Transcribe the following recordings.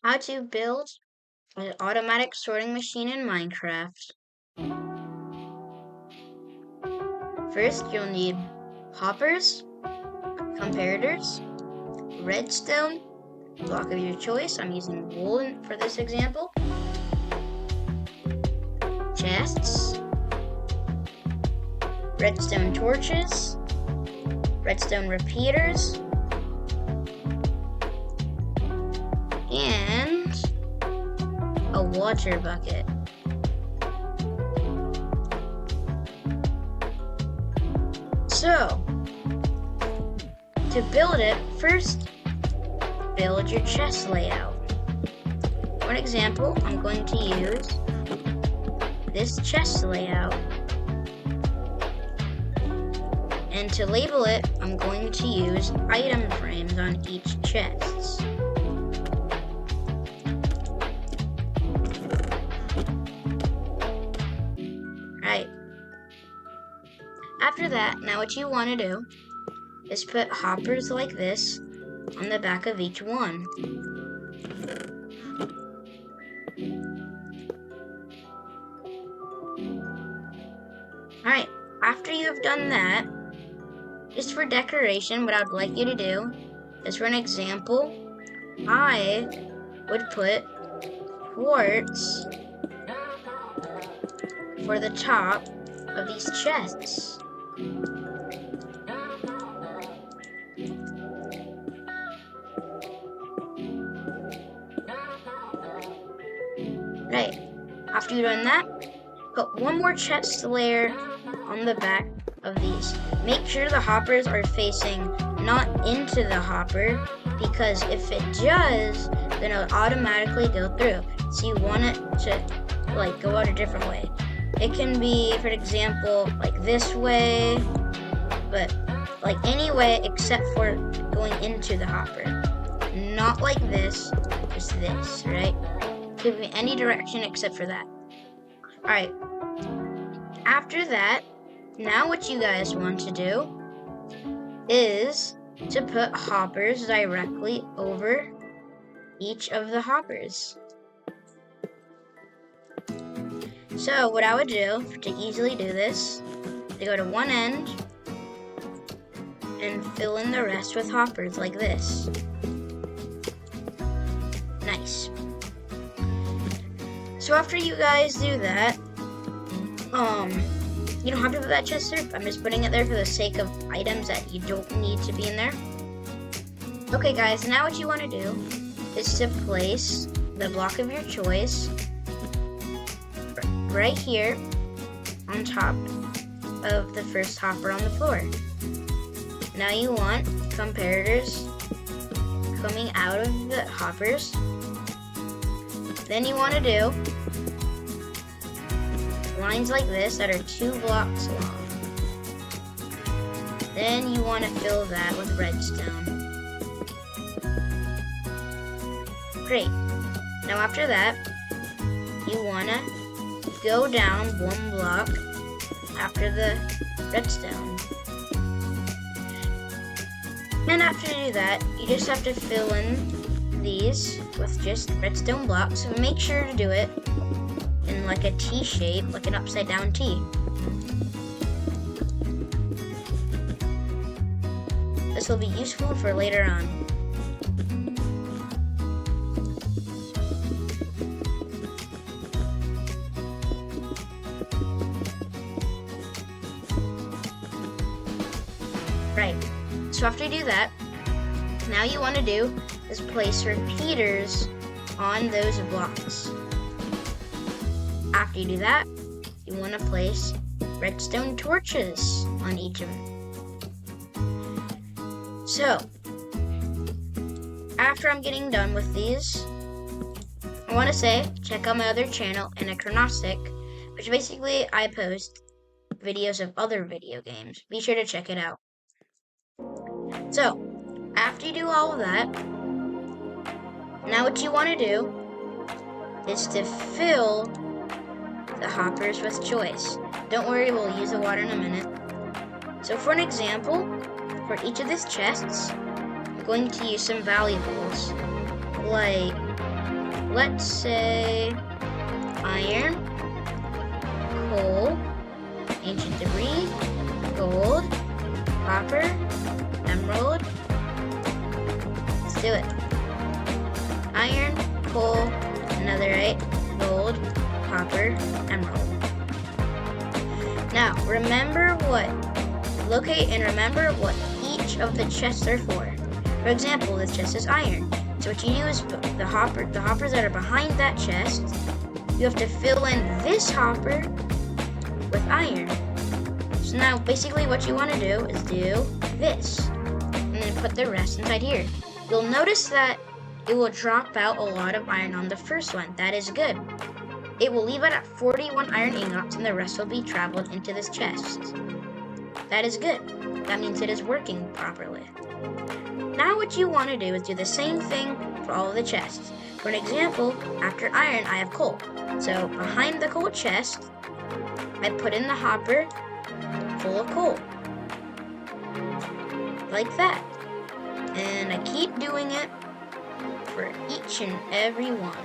How to build an automatic sorting machine in Minecraft. First, you'll need hoppers, comparators, redstone, block of your choice. I'm using wool for this example. Chests, redstone torches, redstone repeaters, and a water bucket. So, to build it, first build your chest layout. For an example, I'm going to use this chest layout. And to label it, I'm going to use item frames on each chest. Right. After that, now what you want to do is put hoppers like this on the back of each one. Alright, after you have done that, just for decoration, what I would like you to do is, for an example, I would put quartz for the top of these chests. Right, after you've done that, put one more chest layer on the back of these. Make sure the hoppers are facing not into the hopper, because if it does, then it'll automatically go through. So you want it to go out a different way. It can be, for example, like this way, but like any way except for going into the hopper. Not like this, just this, right? Could be any direction except for that. Alright, after that, now what you guys want to do is to put hoppers directly over each of the hoppers. So what I would do to easily do this, to go to one end and fill in the rest with hoppers like this. Nice. So after you guys do that, you don't have to put that chest there. I'm just putting it there for the sake of items that you don't need to be in there. Okay guys, now what you want to do is to place the block of your choice right here on top of the first hopper on the floor. Now you want comparators coming out of the hoppers. Then you want to do lines like this that are 2 blocks long. Then you want to fill that with redstone. Great. Now after that, you want to go down 1 block after the redstone. And after you do that, you just have to fill in these with just redstone blocks. So make sure to do it in like a T shape, like an upside down T. This will be useful for later on. Right, so after you do that, now you want to do is place repeaters on those blocks. After you do that, you want to place redstone torches on each of them. So, after I'm getting done with these, I want to say, check out my other channel, Anachronistic, which basically I post videos of other video games. Be sure to check it out. So, after you do all of that, now what you want to do is to fill the hoppers with choice. Don't worry, we'll use the water in a minute. So for an example, for each of these chests, I'm going to use some valuables, like let's say iron, coal, ancient debris, gold, copper, emerald. Let's do it. Iron, coal, netherite, gold, copper, emerald. Now, locate and remember what each of the chests are for. For example, this chest is iron. So what you do is the hoppers that are behind that chest, you have to fill in this hopper with iron. So now basically what you want to do is do this and then put the rest inside here. You'll notice that it will drop out a lot of iron on the first one. That is good. It will leave it at 41 iron ingots and the rest will be traveled into this chest. That is good. That means it is working properly. Now what you want to do is do the same thing for all of the chests. For an example, after iron, I have coal. So behind the coal chest, I put in the hopper full of coal. Like that. And I keep doing it for each and every one.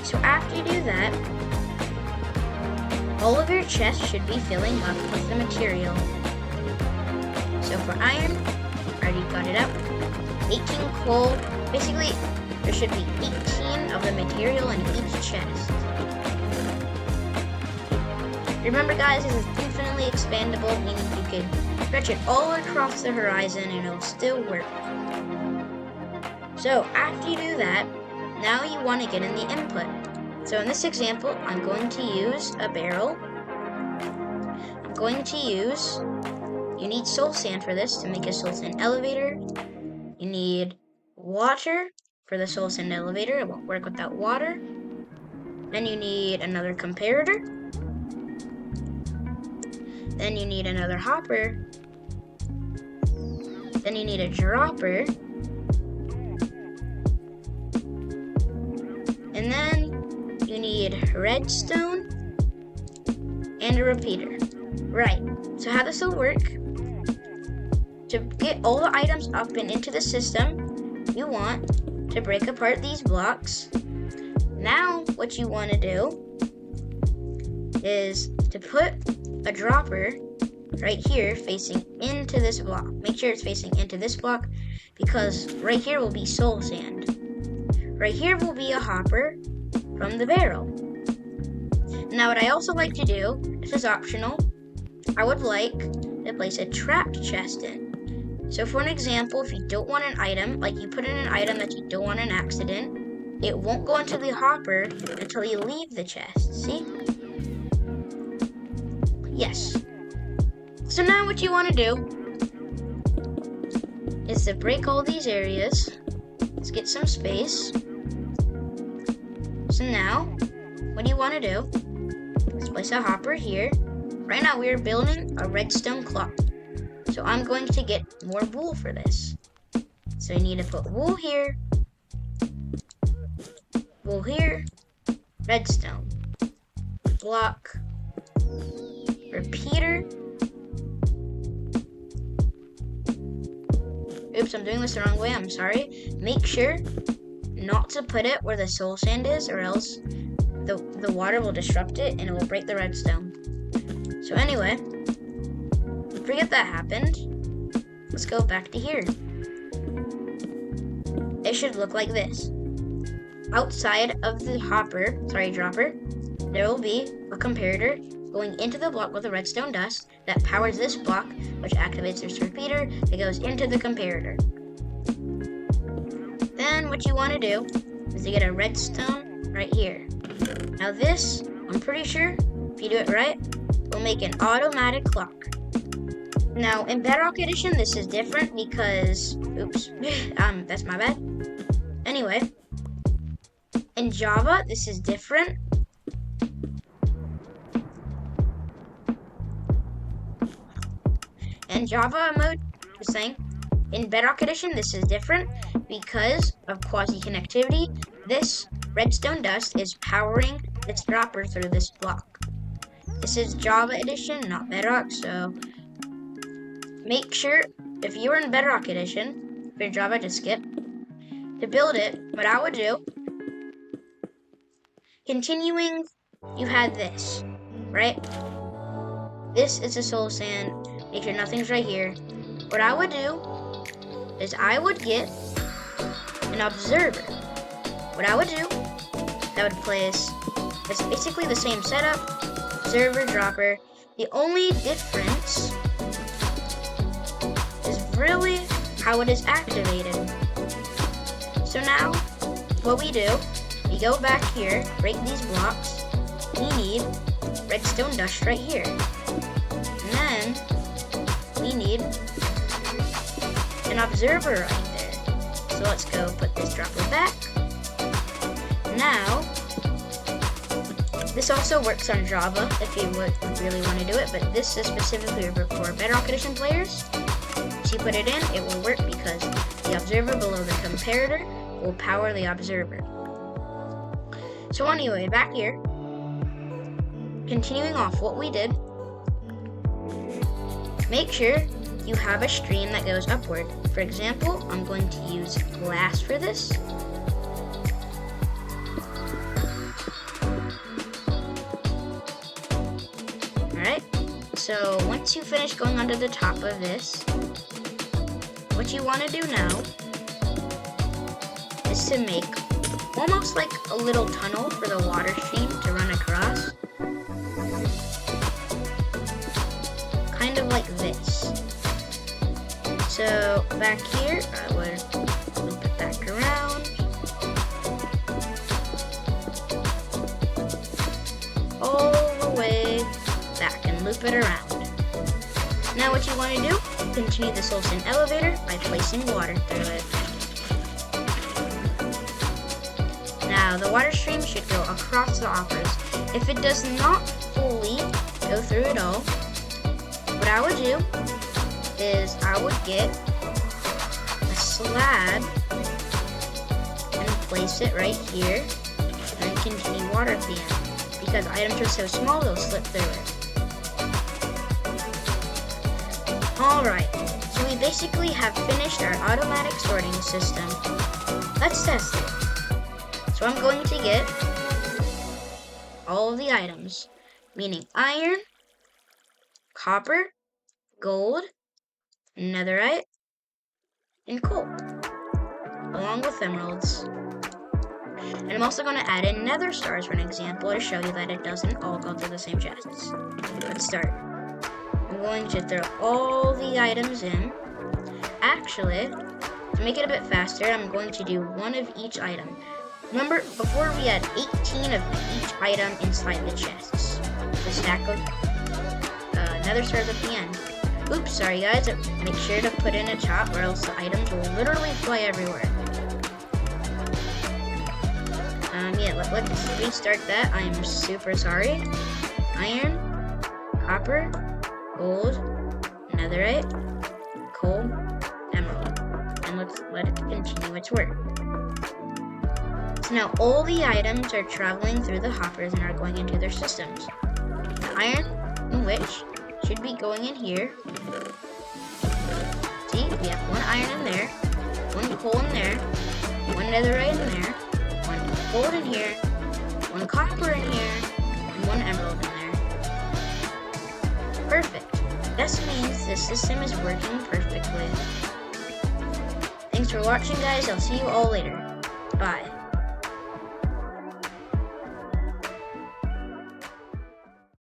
So after you do that, all of your chests should be filling up with the material. So for iron, I already got it up. 18 coal. Basically, there should be 18 of the material in each chest. Remember guys, this is infinitely expandable, meaning you can stretch it all across the horizon and it'll still work. So after you do that, now you want to get in the input. So in this example, I'm going to use a barrel. You need soul sand for this to make a soul sand elevator. You need water for the soul sand elevator. It won't work without water. Then you need another comparator. Then you need another hopper. Then you need a dropper. And then you need redstone and a repeater. Right, so how this will work, to get all the items up and into the system, you want to break apart these blocks. Now what you want to do is to put a dropper right here facing into this block. Make sure it's facing into this block because right here will be soul sand. Right here will be a hopper from the barrel. Now what I also like to do, this is optional, I would like to place a trapped chest in. So for an example, if you don't want an item, like you put in an item that you don't want an accident, it won't go into the hopper until you leave the chest, see? Yes. So now what you want to do is to break all these areas. Let's get some space. So now, what you want to do is place a hopper here. Right now we are building a redstone clock. So I'm going to get more wool for this. So you need to put wool here, redstone, block, repeater. Oops, I'm doing this the wrong way, I'm sorry. Make sure not to put it where the soul sand is or else the water will disrupt it and it will break the redstone. So anyway, forget that happened. Let's go back to here. It should look like this. Outside of the dropper, there will be a comparator going into the block with the redstone dust that powers this block, which activates this repeater that goes into the comparator. Then what you want to do is to get a redstone right here. Now this, I'm pretty sure, if you do it right, will make an automatic clock. Now in Bedrock Edition, this is different because, oops, that's my bad. Anyway, in Java, this is different. In Java mode, just saying, in Bedrock Edition, this is different because of quasi-connectivity. This redstone dust is powering this dropper through this block. This is Java Edition, not Bedrock, so make sure, if you were in Bedrock Edition, for Java, just skip. To build it, what I would do, continuing, you had this, right? This is a soul sand. Make sure nothing's right here. What I would do is I would get an observer. What I would do, I would place, it's basically the same setup, observer, dropper. The only difference is really how it is activated. So now, what we do, we go back here, break these blocks. We need redstone dust right here. And then we need an observer right there. So let's go put this dropper back. Now, this also works on Java if you would really want to do it, but this is specifically for Bedrock Edition players. Once you put it in, it will work because the observer below the comparator will power the observer. So anyway, back here, continuing off what we did, make sure you have a stream that goes upward. For example, I'm going to use glass for this. Alright, so once you finish going onto the top of this, what you want to do now is to make almost like a little tunnel for the water stream to run across. Kind of like this. So back here, I would loop it back around. All the way back and loop it around. Now what you want to do, continue the soul sand elevator by placing water through it. Now the water stream should go across the hoppers. If it does not fully go through it all, what I would do is I would get a slab and place it right here and then continue water at the end. Because items are so small, they'll slip through it. Alright, so we basically have finished our automatic sorting system. Let's test it. So I'm going to get all of the items, meaning iron, copper, gold, netherite, and coal, along with emeralds. And I'm also going to add in nether stars for an example to show you that it doesn't all go through the same chests. Let's start. I'm going to throw all the items in. Actually, to make it a bit faster, I'm going to do one of each item. Remember, before we had 18 of each item inside the chests. The stack of nether stars at the end. Oops, sorry guys, make sure to put in a top or else the items will literally fly everywhere. Yeah, let's restart that. I am super sorry. Iron, copper, gold, netherite, coal, emerald. And let's let it continue its work. So now all the items are traveling through the hoppers and are going into their systems. The iron, in which should be going in here. See, we have one iron in there, one coal in there, one netherite in there, one gold in here, one copper in here, and one emerald in there. Perfect. This means the system is working perfectly. Thanks for watching, guys. I'll see you all later. Bye.